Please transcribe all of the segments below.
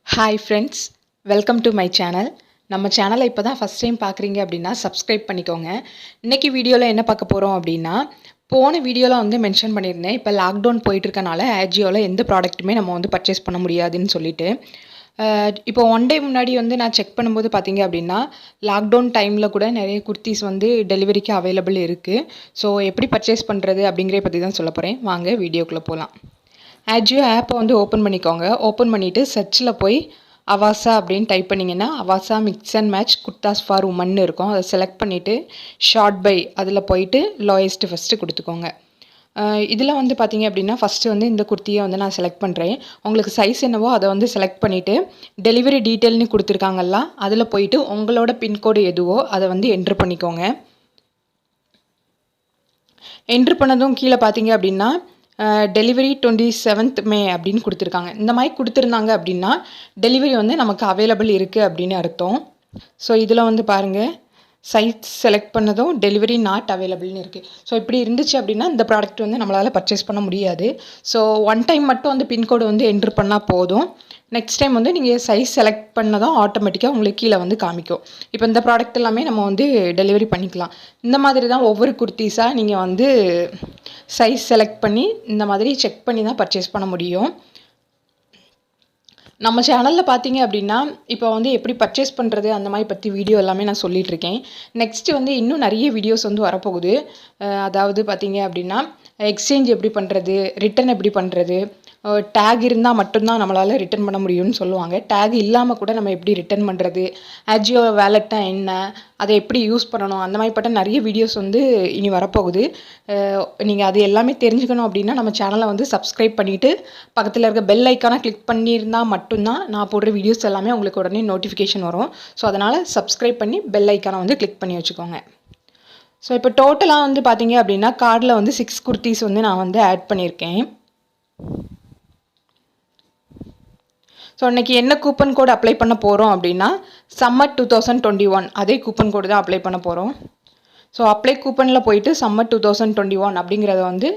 Hi friends, welcome to my channel. நம்ம சேனலை இப்போ தான் ஃபஸ்ட் டைம் பார்க்குறீங்க அப்படின்னா சப்ஸ்கிரைப் பண்ணிக்கோங்க. இன்றைக்கி வீடியோவில் என்ன பார்க்க போகிறோம் அப்படின்னா, போன வீடியோவில் வந்து மென்ஷன் பண்ணியிருந்தேன். இப்போ லாக்டவுன் போயிட்டுருக்கனால ஆஜியோவில் எந்த ப்ராடக்ட்டுமே நம்ம வந்து பர்ச்சேஸ் பண்ண முடியாதுன்னு சொல்லிட்டு. இப்போ ஒன் டே முன்னாடி வந்து நான் செக் பண்ணும்போது பார்த்தீங்க அப்படின்னா, லாக்டவுன் டைமில் கூட நிறைய குர்த்திஸ் வந்து டெலிவரிக்கு அவைலபிள் இருக்குது. ஸோ எப்படி பர்ச்சேஸ் பண்ணுறது அப்படிங்கிறத பற்றி தான் சொல்ல போகிறேன். வாங்க வீடியோக்குள்ளே போகலாம். ஆஜியோ ஆப்பை வந்து ஓப்பன் பண்ணிக்கோங்க. ஓப்பன் பண்ணிவிட்டு சர்ச்சில் போய் அவாசா அப்படின்னு டைப் பண்ணிங்கன்னா Avaasa mix and match kurtas for women இருக்கும். அதை செலக்ட் பண்ணிவிட்டு ஷார்ட் பை அதில் போயிட்டு லோயஸ்ட்டு ஃபஸ்ட்டு கொடுத்துக்கோங்க. இதில் வந்து பார்த்தீங்க அப்படின்னா ஃபஸ்ட்டு வந்து இந்த குர்த்தியை வந்து நான் செலக்ட் பண்ணுறேன். உங்களுக்கு சைஸ் என்னவோ அதை வந்து செலக்ட் பண்ணிவிட்டு டெலிவரி டீட்டெயில்னு கொடுத்துருக்காங்கல்ல, அதில் போயிட்டு உங்களோட பின்கோடு எதுவோ அதை வந்து என்ட்ரு பண்ணிக்கோங்க. என்ட்ரு பண்ணதும் கீழே பார்த்தீங்க அப்படின்னா டெலிவரி 27th May அப்படின்னு கொடுத்துருக்காங்க. இந்த மாதிரி கொடுத்துருந்தாங்க அப்படின்னா டெலிவரி வந்து நமக்கு அவைலபிள் இருக்குது அப்படின்னு அர்த்தம். ஸோ இதில் வந்து பாருங்கள், சைஸ் செலக்ட் பண்ணதும் டெலிவரி நாட் அவைலபிள்னு இருக்குது. ஸோ இப்படி இருந்துச்சு அப்படின்னா இந்த ப்ராடக்ட் வந்து நம்மளால் பர்ச்சேஸ் பண்ண முடியாது. ஸோ ஒன் டைம் மட்டும் வந்து பின்கோடு வந்து என்ட்ரு பண்ணால் போதும். நெக்ஸ்ட் டைம் வந்து நீங்கள் சைஸ் செலக்ட் பண்ணதும் ஆட்டோமேட்டிக்காக உங்களுக்கு கீழே வந்து காமிக்கும். இப்போ இந்த ப்ராடக்ட் எல்லாமே நம்ம வந்து டெலிவரி பண்ணிக்கலாம். இந்த மாதிரி தான் ஒவ்வொரு குர்த்திஸாக நீங்கள் வந்து சைஸ் செலக்ட் பண்ணி இந்த மாதிரி செக் பண்ணி தான் பர்ச்சேஸ் பண்ண முடியும். நம்ம சேனலில் பார்த்தீங்க அப்படின்னா இப்போ வந்து எப்படி பர்ச்சேஸ் பண்ணுறது அந்த மாதிரி பற்றி வீடியோ எல்லாமே நான் சொல்லிகிட்ருக்கேன். நெக்ஸ்ட்டு வந்து இன்னும் நிறைய வீடியோஸ் வந்து வரப்போகுது. அதாவது பார்த்தீங்க அப்படின்னா எக்ஸ்சேஞ்ச் எப்படி பண்ணுறது, ரிட்டன் எப்படி பண்ணுறது, டேக் இருந்தால் மட்டும்தான் நம்மளால் ரிட்டன் பண்ண முடியும்னு சொல்லுவாங்க. டேக் இல்லாமல் கூட நம்ம எப்படி ரிட்டன் பண்ணுறது, ஆஜியோ வேலெட்னா என்ன, அதை எப்படி யூஸ் பண்ணணும், அந்த மாதிரிப்பட்ட நிறைய வீடியோஸ் வந்து இனி வரப்போகுது. நீங்கள் அது எல்லாமே தெரிஞ்சுக்கணும் அப்படின்னா நம்ம சேனலை வந்து சப்ஸ்கிரைப் பண்ணிவிட்டு பக்கத்தில் இருக்க பெல் ஐக்கானை கிளிக் பண்ணியிருந்தால் மட்டும்தான் நான் போடுற வீடியோஸ் எல்லாமே உங்களுக்கு உடனே நோட்டிஃபிகேஷன் வரும். ஸோ அதனால் சப்ஸ்கிரைப் பண்ணி பெல் ஐக்கானை வந்து கிளிக் பண்ணி வச்சுக்கோங்க. ஸோ இப்போ டோட்டலாக வந்து பார்த்தீங்க அப்படின்னா கார்டில் வந்து 6 குர்த்திஸ் வந்து நான் வந்து ஆட் பண்ணியிருக்கேன். ஸோ இன்றைக்கி என்ன கூப்பன் கோடு அப்ளை பண்ண போகிறோம் அப்படின்னா சம்மர் 2021 அதே கூப்பன் கோடு தான் அப்ளை பண்ண போகிறோம். ஸோ அப்ளை கூப்பனில் போயிட்டு சம்மர் 2021 அப்படிங்கிறத வந்து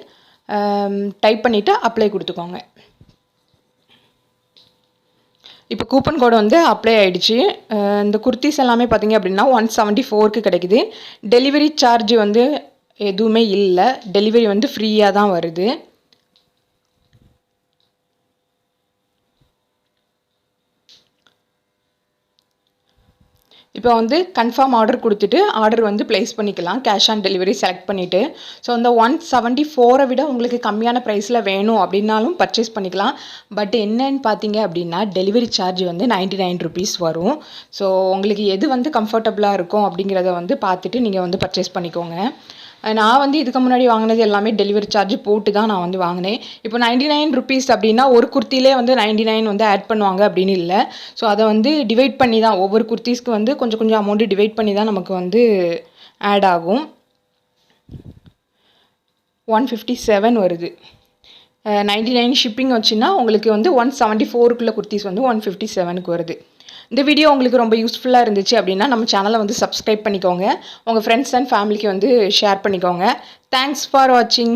டைப் பண்ணிவிட்டு அப்ளை கொடுத்துக்கோங்க. இப்போ கூப்பன் கோடு வந்து அப்ளை ஆகிடுச்சு. இந்த குர்த்திஸ் எல்லாமே பார்த்தீங்க அப்படின்னா 174க்கு கிடைக்குது. டெலிவரி சார்ஜ் வந்து எதுவுமே இல்லை, டெலிவரி வந்து ஃப்ரீயாக தான் வருது. இப்போ வந்து கன்ஃபார்ம் ஆர்டர் கொடுத்துட்டு ஆர்டர் வந்து ப்ளேஸ் பண்ணிக்கலாம், கேஷ் ஆன் டெலிவரி செலக்ட் பண்ணிவிட்டு. ஸோ அந்த 174 விட உங்களுக்கு கம்மியான ப்ரைஸில் வேணும் அப்படின்னாலும் பர்ச்சேஸ் பண்ணிக்கலாம். பட் என்னன்னு பார்த்தீங்க அப்படின்னா டெலிவரி சார்ஜ் வந்து 99 rupees வரும். ஸோ உங்களுக்கு எது வந்து கம்ஃபர்டபுளாக இருக்கும் அப்படிங்கிறத வந்து பார்த்துட்டு நீங்கள் வந்து பர்ச்சேஸ் பண்ணிக்கோங்க. நான் வந்து இதுக்கு முன்னாடி வாங்கினது எல்லாமே டெலிவரி சார்ஜ் போட்டு தான் நான் வந்து வாங்கினேன். இப்போ 99 rupees அப்படின்னா ஒரு குர்த்திலே வந்து 99 வந்து ஆட் பண்ணுவாங்க அப்படின்னு இல்லை. ஸோ அதை வந்து டிவைட் பண்ணி தான் ஒவ்வொரு குர்த்திஸ்க்கு வந்து கொஞ்சம் கொஞ்சம் அமௌண்ட்டு டிவைட் பண்ணி தான் நமக்கு வந்து ஆட் ஆகும். 157 வருது. 99 ஷிப்பிங் வச்சுன்னா உங்களுக்கு வந்து 174க்குள்ள குர்த்திஸ் வந்து 157க்கு வருது. இந்த வீடியோ உங்களுக்கு ரொம்ப யூஸ்ஃபுல்லாக இருந்துச்சு அப்படின்னா நம்ம சேனலை வந்து சப்ஸ்கிரைப் பண்ணிக்கோங்க. உங்கள் ஃப்ரெண்ட்ஸ் அண்ட் ஃபேமிலிக்கு வந்து ஷேர் பண்ணிக்கோங்க. தேங்க்ஸ் ஃபார் வாட்சிங்.